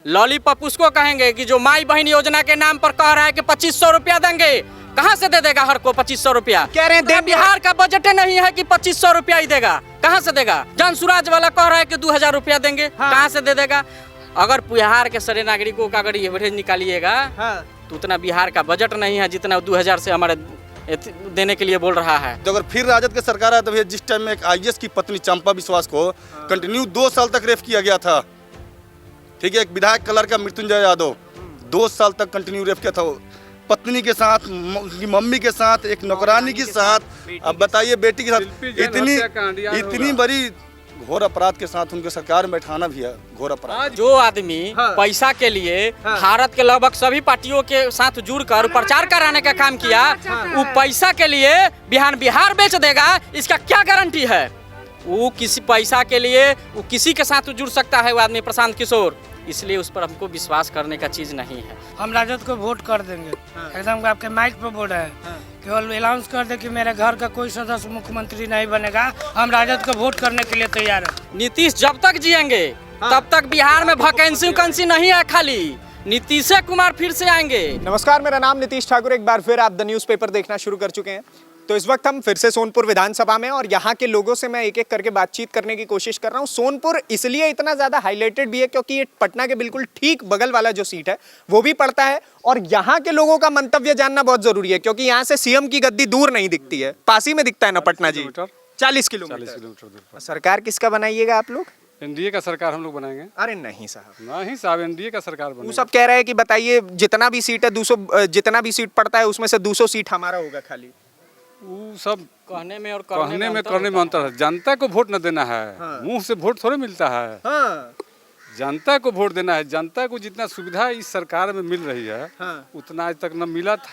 Lollipop उसको कहेंगे कि जो माई बहन योजना के नाम पर कह रहा है कि 2500 रुपया देंगे। कहाँ से दे देगा हर को 2500 रुपया? कह रहे हैं बिहार का बजट नहीं है कि 2500 रुपया ही देगा। कहाँ से देगा? जनसुराज वाला कह रहा है कि 2000 रुपया देंगे। हाँ। कहाँ से दे देगा? अगर बिहार के सारे नागरिकों का अगर एवरेज निकालिएगा हाँ। तो उतना बिहार का बजट नहीं है जितना 2000 से हमारे देने के लिए बोल रहा है। तो अगर फिर राजद के सरकार है तो भैया जिस टाइम में एक आईएएस की पत्नी चंपा विश्वास को कंटिन्यू 2 साल तक रेप किया गया था, ठीक है, एक विधायक कलर का मृत्युंजय यादव 2 साल तक कंटिन्यू रेप किया था, पत्नी के साथ, मम्मी के साथ, एक नौकरानी के साथ। अब बताइए बेटी के साथ इतनी बड़ी घोर अपराध के साथ उनके सरकार में बैठाना भी है घोर अपराध। जो आदमी पैसा के लिए भारत के लगभग सभी पार्टियों के साथ जुड़कर प्रचार कराने का काम किया, वो पैसा के लिए बिहार बेच देगा, इसका क्या गारंटी है? वो किसी पैसा के लिए वो किसी के साथ जुड़ सकता है वो आदमी, प्रशांत किशोर। इसलिए उस पर हमको विश्वास करने का चीज नहीं है। हम राजद को वोट कर देंगे। एकदम आपके माइक पे बोल रहे हैं, केवल अनाउंस कर दे कि मेरे घर का कोई सदस्य मुख्यमंत्री नहीं बनेगा, हम राजद को वोट करने के लिए तैयार हैं। नीतीश जब तक जिएंगे तब तक बिहार में वैकेंसी नहीं है खाली। नीतीश कुमार फिर से आएंगे। नमस्कार, मेरा नाम नीतीश ठाकुर। एक बार फिर आप द न्यूज़पेपर देखना शुरू कर चुके हैं। तो इस वक्त हम फिर से सोनपुर विधानसभा में और यहाँ के लोगों से मैं एक एक करके बातचीत करने की कोशिश कर रहा हूँ। सोनपुर इसलिए इतना ज़्यादा हाईलाइटेड भी है क्योंकि ये पटना के बिल्कुल ठीक बगल वाला जो सीट है वो भी पड़ता है, और यहाँ के लोगों का मंतव्य जानना बहुत जरूरी है क्योंकि यहाँ से सीएम की गद्दी दूर नहीं दिखती है, पास ही में दिखता है ना पटना जी। 40 किलोमीटर। सरकार किसका बनाइएगा आप लोग? एनडीए का सरकार हम लोग बनाएंगे। अरे नहीं साहब, एनडीए का सरकार बनाएंगे। वो सब कह रहे हैं कि बताइए जितना भी सीट है 200, जितना भी सीट पड़ता है उसमें से 200 सीट हमारा होगा खाली। वो सब कहने में और करने में अंतर है। जनता को वोट न देना है, मुंह से वोट थोड़े मिलता है। जनता को वोट देना है। जनता को जितना सुविधा इस सरकार में मिल रही है उतना आज तक न मिला था,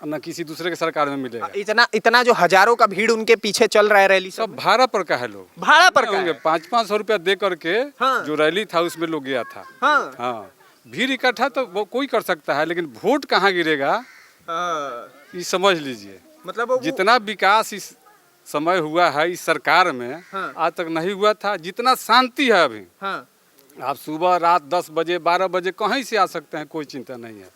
न किसी दूसरे के सरकार में मिलेगा। इतना जो हजारों का भीड़ उनके पीछे चल रहा है रैली, सब भाड़ा पर का है। लोग भाड़ा पर का है। 500 रुपया दे करके जो रैली था उसमें लोग गया था। हाँ, भीड़ इकट्ठा तो वो कोई कर सकता है, लेकिन वोट कहाँ गिरेगा ये समझ लीजिए। मतलब जितना विकास इस समय हुआ है इस सरकार में आज तक नहीं हुआ था। जितना शांति है अभी, आप सुबह रात 10 बजे 12 बजे कहीं से आ सकते हैं, कोई चिंता नहीं है।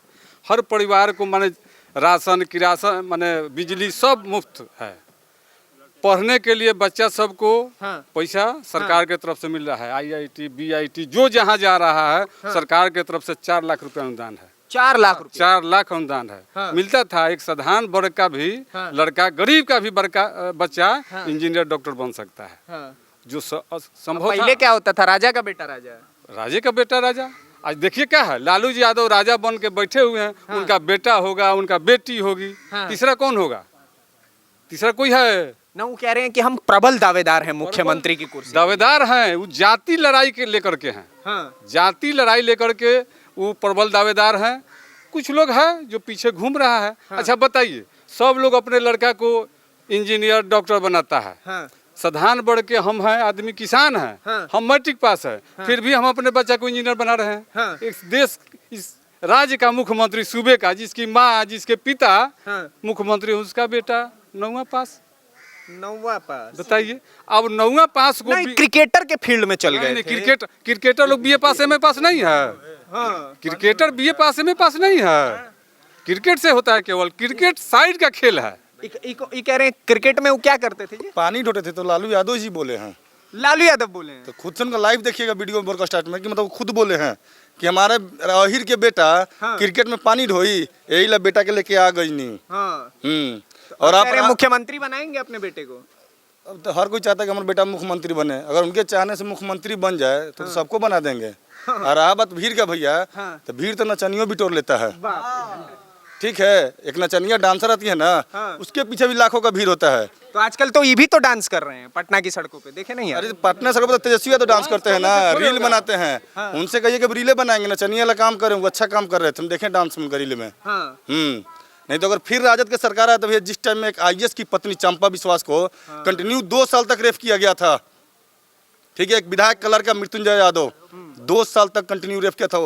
हर परिवार को माने राशन किरासन माने बिजली सब मुफ्त है। पढ़ने के लिए बच्चा सबको पैसा सरकार के तरफ से मिल रहा है। IIT BIT जो जहाँ जा रहा है सरकार के तरफ से 4 लाख रुपया अनुदान है। 4 लाख रुपए? 4 लाख अनुदान है। मिलता था। एक साधारण वर्ग का भी लड़का, गरीब का भी बच्चा इंजीनियर डॉक्टर बन सकता है, जो संभव। पहले क्या होता था? राजा का बेटा राजा। आज देखिए क्या है, लालू जी यादव राजा बन के बैठे हुए हैं। उनका बेटा होगा, उनका बेटी होगी, तीसरा कौन होगा? तीसरा कोई है ना। वो कह रहे हैं कि हम प्रबल दावेदार हैं मुख्यमंत्री की कुर्सी। दावेदार हैं, वो जाति लड़ाई के लेकर के हैं। जाति लड़ाई लेकर के वो प्रबल दावेदार हैं। कुछ लोग हैं जो पीछे घूम रहा है। अच्छा बताइए, सब लोग अपने लड़का को इंजीनियर डॉक्टर बनाता है। साधारण वर्ग के हम हैं, आदमी किसान हैं, हम मैट्रिक पास है, फिर भी हम अपने बच्चा को इंजीनियर बना रहे हैं। इस देश, इस राज्य का मुख्यमंत्री, सूबे का, जिसकी माँ जिसके पिता मुख्यमंत्री, उसका बेटा 9वां पास। बताइए, अब 9वां पास को क्रिकेटर के फील्ड में चल गए। क्रिकेटर लोग BA पास MA पास नहीं है। क्रिकेटर BA पास MA पास नहीं है। क्रिकेट से होता है, केवल क्रिकेट साइड का खेल है। ये कह रहे हैं क्रिकेट में वो क्या करते थे? पानी ढोते थे तो लालू यादव जी बोले हैं। लालू यादव बोले हैं? तो खुद से उनका लाइव देखिएगा वीडियो ब्रॉडकास्ट में कि मतलब खुद बोले हैं कि हमारे अहिर के बेटा क्रिकेट में पानी ढोई, यही ला बेटा के लेके आ गई नहीं। और आप मुख्यमंत्री बनाएंगे अपने बेटे को? अब तो हर कोई चाहता है कि हमारा बेटा मुख्यमंत्री बने। अगर उनके चाहने से मुख्यमंत्री बन जाए तो सबको बना देंगे। और रहा बात भीड़ का भैया, तो भीड़ तो नचनियों बिटोर लेता है। ठीक है, एक नचनिया डांसर आती है ना, उसके पीछे भी लाखों का भीड़ होता है। तो आजकल तो ये भी तो डांस कर रहे हैं पटना की सड़कों पे, देखे नहीं? अरे पटना सड़कों पे तेजस्वी तो डांस करते हैं ना, रील बनाते हैं। उनसे कहिए कि रीले बनाएंगे, नचनिया वाला काम करें, वो अच्छा काम कर रहे थे, हम देखें डांस में रील में। नहीं तो अगर फिर राजद के सरकार है तो भैया जिस टाइम में एक आईएएस की पत्नी चंपा विश्वास को कंटिन्यू 2 साल तक रेप किया गया था, ठीक है, एक विधायक कलर का मृत्युंजय यादव 2 साल तक कंटिन्यू रेप किया था,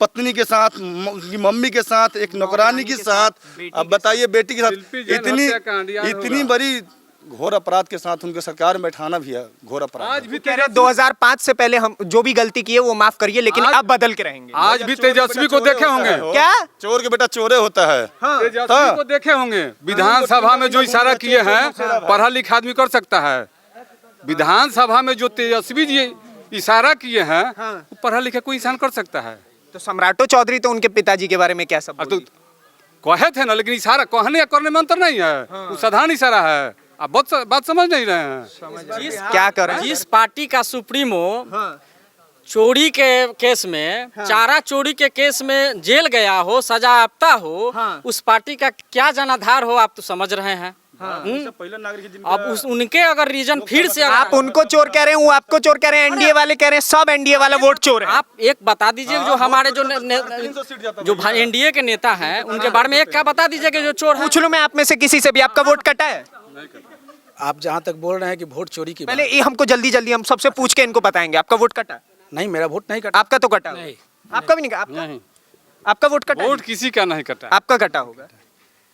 पत्नी के साथ, मम्मी के साथ, एक नौकरानी के साथ। अब बताइए बेटी के साथ इतनी बड़ी घोर अपराध के साथ उनके सरकार में बैठाना भी है घोर अपराध। आज भी कह रहे 2005 से पहले हम जो भी गलती की है वो माफ करिए, लेकिन अब बदल के रहेंगे। आज भी तेजस्वी को देखे होंगे, क्या चोर के बेटा चोरे होता है। तेजस्वी को देखे होंगे विधानसभा में जो इशारा किए हैं, पढ़ा लिखा आदमी कर सकता है। विधानसभा में जो तेजस्वी जी इशारा किए हैं, वो पढ़ा लिखा कोई इंसान कर सकता है। तो सम्राटो चौधरी तो उनके पिताजी के बारे में क्या सब तो कहे थे ना, लेकिन इशारा कहने या करने में अंतर नहीं है, वो साधारण इशारा है। आप बात समझ नहीं रहे हैं। क्या कर रहे हैं? जिस पार्टी का सुप्रीमो चोरी के केस में, चारा चोरी के केस में जेल गया हो, सजायाफ्ता हो, उस पार्टी का क्या जनाधार हो, आप तो समझ रहे हैं। पहले नागरिक अब उनके अगर रीजन फिर से आप उनको चोर कह रहे हैं, वो आपको चोर कह रहे हैं, एनडीए वाले कह रहे हैं सब एनडीए वाला वोट चोर है। आप एक बता दीजिए जो हमारे जो एनडीए के नेता हैं, उनके बारे में एक क्या बता दीजिए कि जो चोर है। पूछ लो मैं आप में से किसी से भी, आपका वोट कटा है? आप जहाँ तक बोल रहे हैं कि वोट चोरी की पहले ये हमको जल्दी जल्दी हम सबसे पूछ के इनको बताएंगे, आपका वोट कटा? नहीं, मेरा वोट नहीं कटा। आपका तो कटा होगा। आपका भी नहीं कटा? आपका वोट कटा? वोट किसी का नहीं कटा। आपका कटा होगा?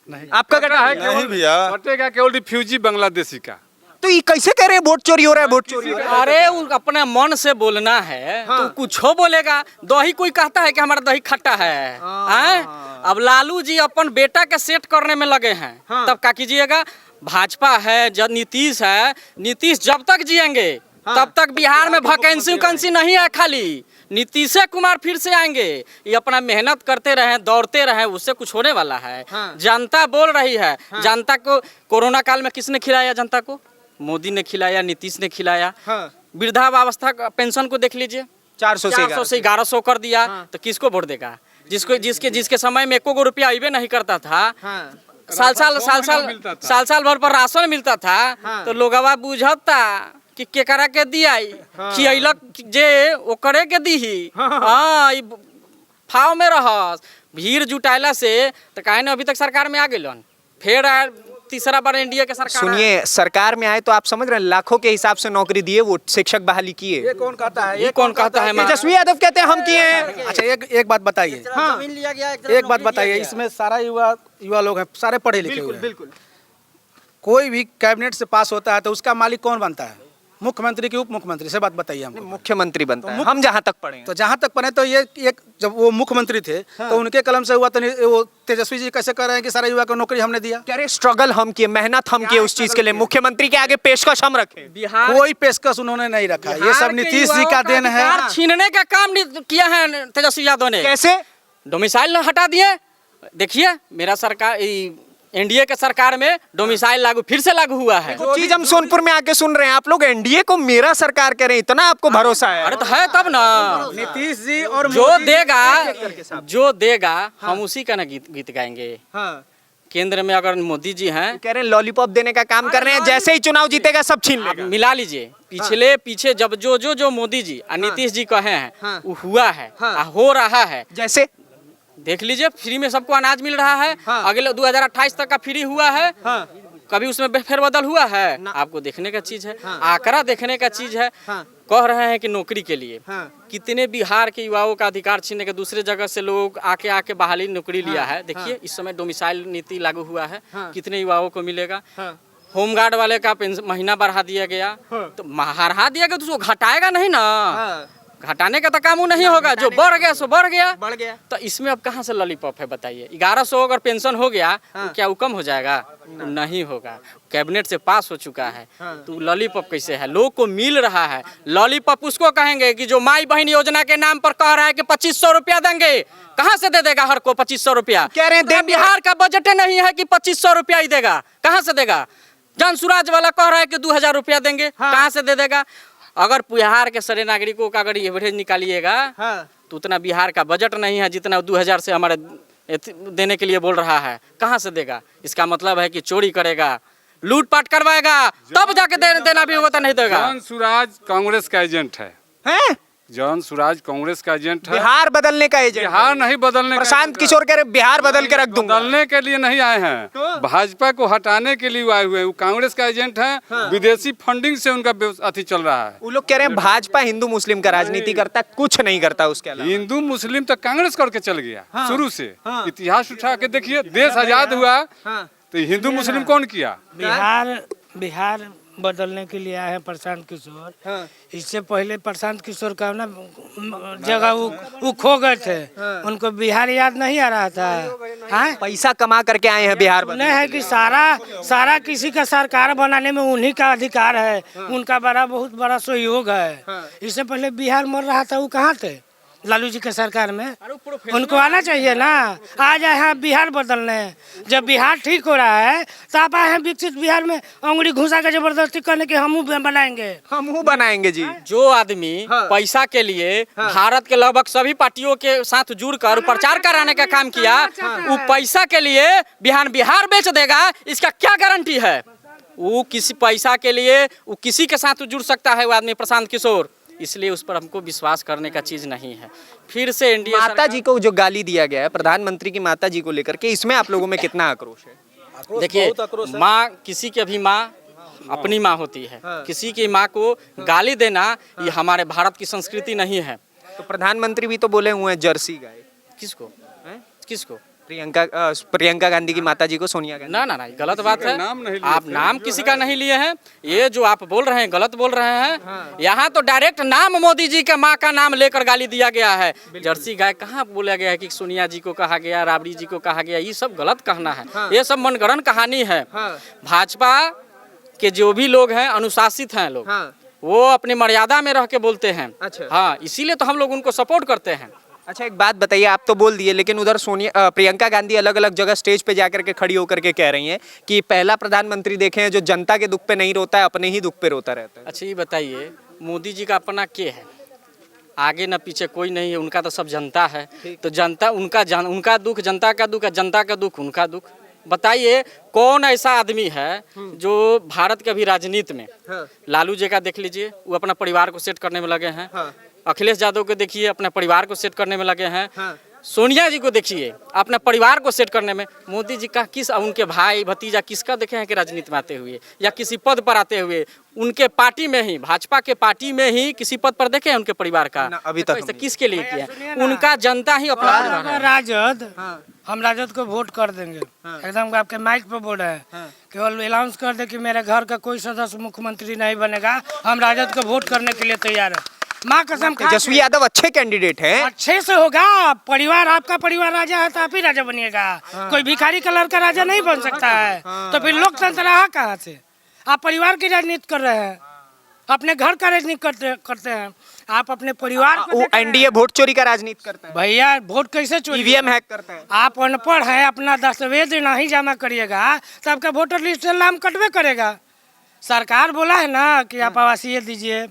नहीं, आपका कटा है? नहीं भैया, कटेगा केवल रिफ्यूजी बांग्लादेशी का। तो ये कैसे कह रहे हैं वोट चोरी हो रहा है, वोट चोरी हो रहा है? अरे वो अपने मन से बोलना है तो कुछ हो बोलेगा। दही कोई कहता है कि हमारा दही खट्टा है, हैं? अब लालू जी अपन बेटा के सेट करने में लगे हैं, तब क्या कीजिएगा? भाजपा है, जब नीतीश है, नीतीश जब तक जिएंगे तब तक बिहार में वैकेंसी नहीं है खाली। नीतीश कुमार फिर से आएंगे, ये अपना मेहनत करते रहे, दौड़ते रहे, उससे कुछ होने वाला है। जनता बोल रही है। जनता को कोरोना काल में किसने खिलाया? जनता को मोदी ने खिलाया, नीतीश ने खिलाया। वृद्धावस्था पेंशन को देख लीजिए, 400 से 1100 कर दिया। तो किसको वोट देगा? जिसके समय में 1 रुपया आइबे नहीं करता था, साल भर पर राशन मिलता था, तो लोगवा बुझता कि केकरा के दिया खियलक जे ओकरे के दीही। हाँ, फाव में रहस भीड़ जुटाइला से तो काहे न अभी तक सरकार में आ गइलन। फिर तीसरा बार एनडीए के सरकार। सुनिए, सरकार में आए तो आप समझ रहे हैं, लाखों के हिसाब से नौकरी दिए, वो शिक्षक बहाली किए। ये कौन कहता है? ये कौन कहता है? तेजस्वी यादव कहते हैं हम किए हैं। अच्छा, एक बात बताइए। एक बात बताइए, इसमें सारा युवा लोग हैं, सारे पढ़े लिखे हुए हैं। बिल्कुल। कोई भी कैबिनेट से पास होता है तो उसका मालिक कौन बनता है? मुख्यमंत्री की उप मुख्यमंत्री से बात बताइए हमको। मुख्यमंत्री बनता है, हम जहाँ तक पढ़े हैं। तो जहाँ तक पढ़े तो ये एक जब वो मुख्यमंत्री थे तो उनके कलम से हुआ, तो वो तेजस्वी जी कैसे कर रहे हैं कि सारे युवा को नौकरी हमने दिया? कह रहे स्ट्रगल हम किए, मेहनत हम किए उस चीज के लिए, मुख्यमंत्री के आगे पेशकश हम रखे। बिहार कोई पेशकश उन्होंने नहीं रखा, ये सब नीतीश जी का देन है। छीनने का काम किया है तेजस्वी यादव ने। कैसे? डोमिसाइल हटा दिए। देखिए, मेरा सरकार एनडीए के सरकार में डोमिसाइल लागू फिर से लागू हुआ है। चीज हम सोनपुर में आके सुन रहे हैं, आप लोग एनडीए को मेरा सरकार कह रहे हैं, इतना आपको भरोसा है? अरे तो है तब ना, नीतीश जी और जो देगा हम उसी का ना गीत गाएंगे। केंद्र में अगर मोदी जी हैं, कह रहे हैं लॉलीपॉप देने का काम कर रहे हैं, जैसे ही चुनाव जीतेगा सब छीन आप लेगा। मिला लीजिए पीछे जब जो मोदी जी और नीतीश जी कहे हैं वो हुआ है, हो रहा है। जैसे देख लीजिए, फ्री में सबको अनाज मिल रहा है। अगले 2028 तक का फ्री हुआ है। कभी उसमें फेरबदल हुआ है? आपको देखने का चीज है, आंकड़ा देखने का चीज है। कह रहे हैं कि नौकरी के लिए कितने बिहार के युवाओं का अधिकार छीनने के दूसरे जगह से लोग आके बहाली नौकरी लिया है। देखिए, इस समय डोमिसाइल नीति लागू हुआ है, कितने युवाओं को मिलेगा। होमगार्ड वाले का महीना बढ़ा दिया गया, तो बढ़ा दिया गया तो उसको घटाएगा नहीं ना। घटाने का तो काम नहीं होगा, जो बढ़ गया सो बढ़ गया। तो इसमें अब कहाँ से लॉलीपॉप है बताइए? 1100 अगर पेंशन हो गया तो क्या वो कम हो जाएगा? नहीं होगा। कैबिनेट से पास हो चुका है तो लॉलीपॉप कैसे है? लोग को मिल रहा है। लॉलीपॉप उसको कहेंगे कि जो माई बहन योजना के नाम पर कह रहा है कि 2500 रुपया देंगे। कहाँ से दे देगा हर को 2500 रुपया? कह रहे हैं बिहार का बजट नहीं है कि 2500 रुपया ही देगा। कहाँ से देगा? जनसुराज वाला कह रहा है कि 2000 रुपया देंगे। कहाँ से दे देगा? अगर बिहार के सारे नागरिकों का अगर एवरेज निकालिएगा तो उतना बिहार का बजट नहीं है जितना 2000 से हमारे देने के लिए बोल रहा है। कहाँ से देगा? इसका मतलब है कि चोरी करेगा, लूटपाट करवाएगा, तब जाके देना भी होगा तो नहीं देगा। जनसुराज कांग्रेस का एजेंट है। जनसुराज कांग्रेस का एजेंट है। बिहार बदलने का एजेंट? बिहार नहीं बदलने। प्रशांत किशोर कह रहे बिहार बदल के रख दूंगा। बदलने के लिए नहीं आए हैं, भाजपा को हटाने के लिए आए हुए हैं। वो कांग्रेस का एजेंट है। विदेशी फंडिंग से उनका अति चल रहा है। वो लोग कह रहे हैं भाजपा हिंदू मुस्लिम का राजनीति करता, कुछ नहीं करता उसके अलावा। हिंदू मुस्लिम तो कांग्रेस करके चल गया शुरू से। इतिहास उठा के देखिए, देश आजाद हुआ तो हिंदू मुस्लिम कौन किया? बिहार बदलने के लिए आए हैं प्रशांत किशोर। इससे पहले प्रशांत किशोर का ना जगह वो खो गए थे, उनको बिहार याद नहीं आ रहा था। हाँ? पैसा कमा करके आए हैं बिहार नहीं है कि सारा किसी का सरकार बनाने में उन्हीं का अधिकार है, उनका बहुत बड़ा सहयोग है। इससे पहले बिहार मर रहा था, वो कहाँ थे लालू जी के सरकार में? उनको आना चाहिए ना। आज आए हैं बिहार बदलने, जब बिहार ठीक हो रहा है तो आप आए हैं विकसित बिहार में उंगली घुसा के जबरदस्ती करने के हम बनाएंगे जी। जो आदमी पैसा के लिए भारत के लगभग सभी पार्टियों के साथ जुड़कर प्रचार कराने का काम किया, वो पैसा के लिए बिहार बेच देगा, इसका क्या गारंटी है? वो किसी पैसा के लिए वो किसी के साथ जुड़ सकता है वो आदमी प्रशांत किशोर, इसलिए उस पर हमको विश्वास करने का चीज नहीं है। फिर से एनडीए माता जी को जो गाली दिया गया है प्रधानमंत्री की माता जी को लेकर के, इसमें आप लोगों में कितना आक्रोश है? देखिए, माँ किसी की भी माँ अपनी माँ होती है, किसी की माँ को गाली देना ये हमारे भारत की संस्कृति नहीं है। तो प्रधानमंत्री भी तो बोले हुए हैं जर्सी गाय। किसको? प्रियंका गांधी की माता जी को, सोनिया गांधी। ना गलत बात है। नाम नहीं लिए आप नाम किसी का नहीं लिए हैं, ये जो आप बोल रहे हैं गलत बोल रहे हैं। यहाँ तो डायरेक्ट नाम मोदी जी के माँ का नाम लेकर गाली दिया गया है। जर्सी गाय कहाँ बोला गया है कि सोनिया जी को कहा गया, राबड़ी जी को कहा गया? ये सब गलत कहना है, ये सब मनगढ़ंत कहानी है। भाजपा के जो भी लोग हैं अनुशासित हैं लोग, वो अपनी मर्यादा में रह के बोलते हैं। हाँ, इसीलिए तो हम लोग उनको सपोर्ट करते हैं। अच्छा, एक बात बताइए, आप तो बोल दिए, लेकिन उधर प्रियंका गांधी अलग अलग जगह स्टेज पे जाकर के खड़ी होकर के कह रही हैं कि पहला प्रधानमंत्री देखे हैं जो जनता के दुख पे नहीं रोता है, अपने ही दुख पे रोता रहता है। अच्छा, ये बताइए, मोदी जी का अपना क्या है? आगे न पीछे कोई नहीं है, उनका तो सब जनता है। तो जनता उनका दुख जनता का दुख है, जनता का दुख उनका दुख। बताइए कौन ऐसा आदमी है जो भारत के अभी राजनीति में, लालू जी का देख लीजिए, वो अपना परिवार को सेट करने में लगे हैं। अखिलेश यादव को देखिए, अपने परिवार को सेट करने में लगे हैं। सोनिया जी को देखिए, अपने परिवार को सेट करने में। मोदी जी का किस, उनके भाई भतीजा किसका देखे हैं कि राजनीति में आते हुए या किसी पद पर आते हुए? उनके पार्टी में ही, भाजपा के पार्टी में ही किसी पद पर देखे हैं उनके परिवार का? अभी तक तो किसके लिए किया? उनका जनता ही अपना परिवार है। राजद, हम राजद को वोट कर देंगे। एकदम आपके माइक पे बोल रहे हैं, केवल अनाउंस कर दे कि मेरे घर का कोई सदस्य मुख्यमंत्री नहीं बनेगा, हम राजद को वोट करने के लिए तैयार है। माँ कसम, तेजस्वी यादव अच्छे कैंडिडेट हैं। अच्छे से होगा। परिवार, आपका परिवार राजा है तो आप ही राजा बनिएगा। कोई भिखारी का लड़का राजा नहीं बन सकता है। तो फिर लोकतंत्र रहा कहाँ से? आप परिवार की राजनीति कर रहे हैं, अपने घर का राजनीति करते हैं। आप अपने परिवार को, एनडीए वोट चोरी का राजनीति करता है। भैया वोट कैसे चोरी? ईवीएम हैक करता है। आप अनपढ़ हैं, अपना दस्तावेज नहीं जमा करिएगा तो आपका वोटर लिस्ट से नाम कटवे करेगा। सरकार बोला है ना कि आप आवासीय दीजिए,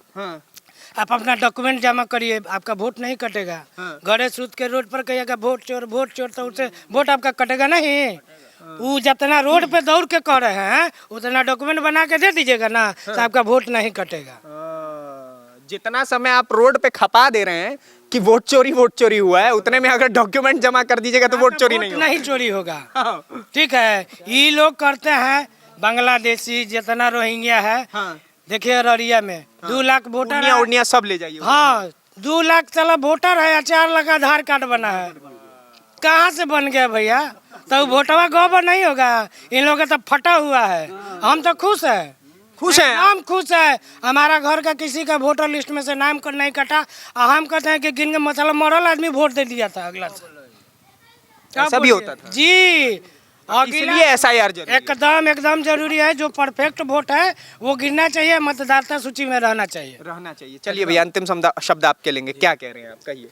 आप अपना डॉक्यूमेंट जमा करिए, आपका वोट नहीं कटेगा। घरे सूत के रोड पर कहिएगा वोट चोर, तो उससे वोट आपका कटेगा नहीं। वो जितना रोड पे दौड़ के कह रहे हैं उतना डॉक्यूमेंट बना के दे दीजिएगा ना, तो आपका वोट नहीं कटेगा। जितना समय आप रोड पे खपा दे रहे हैं कि वोट चोरी हुआ है, उतने में अगर डॉक्यूमेंट जमा कर दीजिएगा तो वोट चोरी नहीं चोरी होगा। ठीक है, ये लोग करते हैं। बांग्लादेशी जितना रोहिंग्या है, देखिए अररिया में 2 लाख वोटर, उड़निया सब ले जाइए। हाँ, 2 लाख चला वोटर है, 4 लाख आधार कार्ड बना है। कहाँ से बन गया भैया? तो वोटवा गोबर नहीं होगा। इन लोगों का तो फटा हुआ है। हम तो खुश हैं। हम खुश है। हमारा घर का किसी का वोटर लिस्ट में से नाम नहीं कटा। हम कहते हैं कि गिन के मतलब मरल आदमी वोट दे दिया था अगला साल। ऐसा भी होता था जी। इसलिए एसआईआर एकदम जरूरी है। जो परफेक्ट वोट है वो गिनना चाहिए, मतदाता सूची में रहना चाहिए। चलिए भैया, अंतिम शब्द आपके लेंगे, क्या कह रहे हैं आप, कहिए।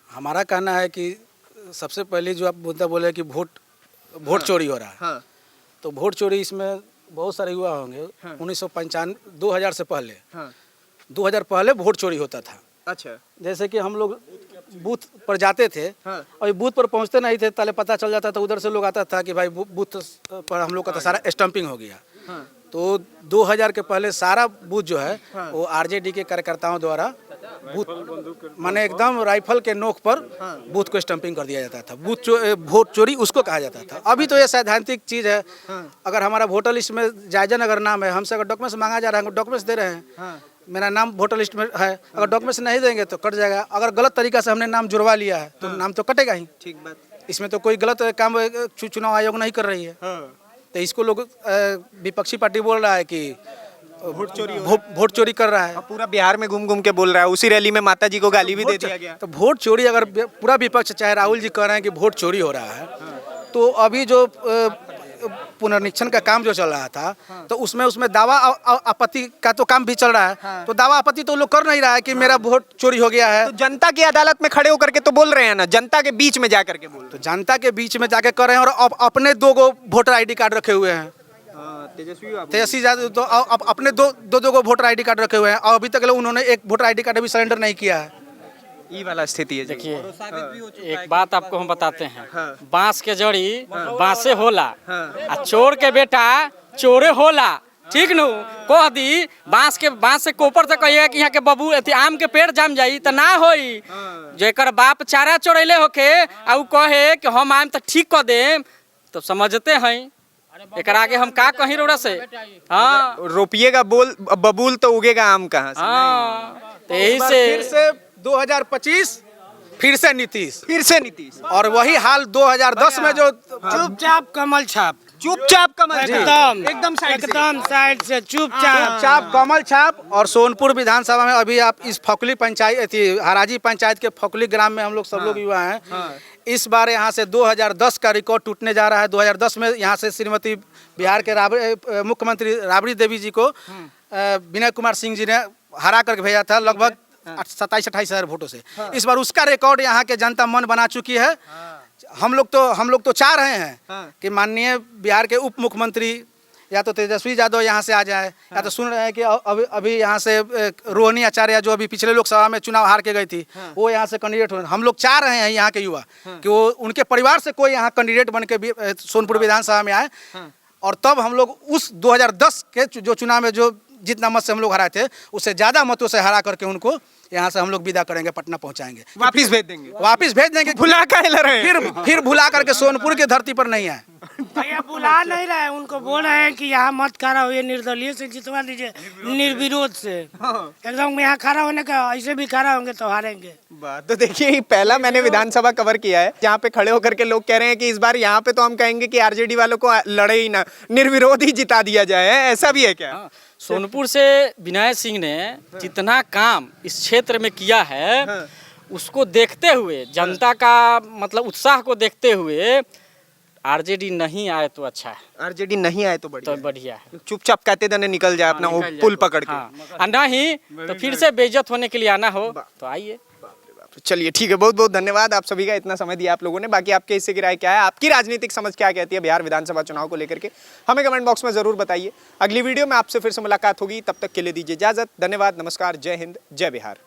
हमारा कहना है कि सबसे पहले जो आप मुद्दा बोले कि वोट चोरी हो रहा है, तो वोट चोरी इसमें बहुत सारे युवा होंगे। 1995 2000 से पहले 2000 पहले वोट चोरी होता था। अच्छा, जैसे कि हम लोग बूथ पर जाते थे और बूथ पर पहुंचते नहीं थे, पहले पता चल जाता था, उधर से लोग आता था कि भाई बूथ पर हम लोग का तो सारा स्टम्पिंग हो गया। तो 2000 के पहले सारा बूथ जो है वो आरजेडी के कार्यकर्ताओं द्वारा बूथ माने एकदम राइफल के नोक पर बूथ को स्टम्पिंग कर दिया जाता था। वोट चोरी उसको कहा जाता था। अभी तो ये सैद्धांतिक चीज़ है। अगर हमारा वोटर लिस्ट में जायजन अगर नाम है, हमसे अगर डॉक्यूमेंट्स मांगा जा रहा है, डॉक्यूमेंट्स दे रहे हैं, मेरा नाम वोटर लिस्ट में है, अगर डॉक्यूमेंट्स नहीं देंगे तो कट जाएगा। अगर गलत तरीका से हमने नाम जुड़वा लिया है तो नाम तो कटेगा ही। ठीक बात। इसमें तो कोई गलत काम चुनाव आयोग नहीं कर रही है। तो इसको लोग विपक्षी पार्टी बोल रहा है कि वोट चोरी कर रहा है। पूरा बिहार में घूम घूम के बोल रहा है, उसी रैली में माता जी को गाली भी दे दिया गया। तो वोट चोरी अगर पूरा विपक्ष चाहे राहुल जी कह रहे हैं कि वोट चोरी हो रहा है, तो अभी जो पुनर्निरीक्षण का काम जो चल रहा था, तो उसमें दावा आपत्ति का तो काम भी चल रहा है। तो दावा आपत्ति तो लोग कर नहीं रहा है कि मेरा वोट चोरी हो गया है। तो जनता की अदालत में खड़े होकर के तो बोल रहे हैं ना, जनता के बीच में जाकर के बोल रहे तो जनता के बीच में जाके कर रहे हैं, और अपने 2 गो वोटर ID कार्ड रखे हुए हैं। तेजस्वी यादव तो अपने दो गो वोटर ID कार्ड रखे हुए हैं, और अभी तक उन्होंने एक वोटर ID कार्ड अभी सरेंडर नहीं किया है। ये वाला स्थिति है। देखिए, एक बात आपको हम बताते हैं, बांस के जड़ी बांसे होला, आ चोर के बेटा चोरे होला, ठीक नु। कह दी बांस से कोपर से कहिएगा कि यहाँ के बबू आम के पेड़ जम जाई तो ना होई। जेकर बाप चारा चोरैले होके आ उ कहे कि हम आम तो ठीक कर देम, तो समझते हैं एक आगे हम का कहीं रोड़ा से। हाँ, रोपिएगा बबूल तो उगेगा आम कहाँ से। हाँ, तो यही फिर से से 2025 फिर से नीतीश, और वही हाल 2010 में जो चुपचाप कमल छाप, चुपचाप कमल एकदम साइड से चुपचाप कमल छाप। और सोनपुर विधानसभा में अभी आप इस फकुली पंचायत हराजी पंचायत के फकुली ग्राम में हम लोग सब लोग युवा हैं। इस बार यहाँ से 2010 का रिकॉर्ड टूटने जा रहा है। 2010 में यहाँ से श्रीमती बिहार के मुख्यमंत्री राबड़ी देवी जी को विनय कुमार सिंह जी ने हरा करके भेजा था लगभग 27-28 हज़ार वोटों से। इस बार उसका रिकॉर्ड यहाँ के जनता मन बना चुकी है। हम लोग तो चाह रहे हैं कि माननीय बिहार के उप मुख्यमंत्री या तो तेजस्वी यादव यहाँ से आ जाए, या तो सुन रहे हैं कि अभी यहाँ से रोहिणी आचार्य जो अभी पिछले लोकसभा में चुनाव हार के गई थी, वो यहाँ से कैंडिडेट हो। हम लोग चाह रहे हैं यहाँ के युवा कि वो उनके परिवार से कोई यहाँ कैंडिडेट बन के सोनपुर विधानसभा में आए, और तब हम लोग उस 2010 के जो चुनाव में जो जितना मत से हम लोग हराए थे, उससे ज़्यादा मतों से हरा करके उनको यहाँ से हम लोग विदा करेंगे, पटना पहुँचाएंगे, वापिस भेज देंगे। भुला कर फिर भुला करके सोनपुर की धरती पर नहीं आए। भैया बुला नहीं रहे, उनको बोल रहे हैं कि यहाँ मत खड़ा हुए, निर्दलीय से जितवा दीजिए, निर्विरोध से। एकदम यहाँ खड़ा होने का, ऐसे भी खड़ा होंगे तो हारेंगे। तो देखिए, पहला मैंने विधानसभा कवर किया है जहाँ पे खड़े होकर के लोग कह रहे हैं कि इस बार यहाँ पे तो हम कहेंगे कि आरजेडी वालों को लड़े ही ना, निर्विरोध ही जिता दिया जाए। ऐसा भी है क्या? सोनपुर से विनय सिंह ने जितना काम इस क्षेत्र में किया है, उसको देखते हुए, जनता का मतलब उत्साह को देखते हुए, आरजेडी नहीं आए तो अच्छा है। आरजेडी नहीं आए तो बढ़िया है। चुपचाप कहते दने निकल जाए अपना वो पुल पकड़ के। हाँ, नहीं तो फिर से बेइज्जत होने के लिए आना हो तो आइए। चलिए ठीक है, बहुत बहुत धन्यवाद आप सभी का, इतना समय दिया आप लोगों ने। बाकी आपके इससे की राय क्या है, आपकी राजनीतिक समझ क्या कहती है बिहार विधानसभा चुनाव को लेकर के, हमें कमेंट बॉक्स में जरूर बताइए। अगली वीडियो में आपसे फिर से मुलाकात होगी, तब तक के लिए दीजिए इजाजत। धन्यवाद, नमस्कार, जय हिंद, जय बिहार।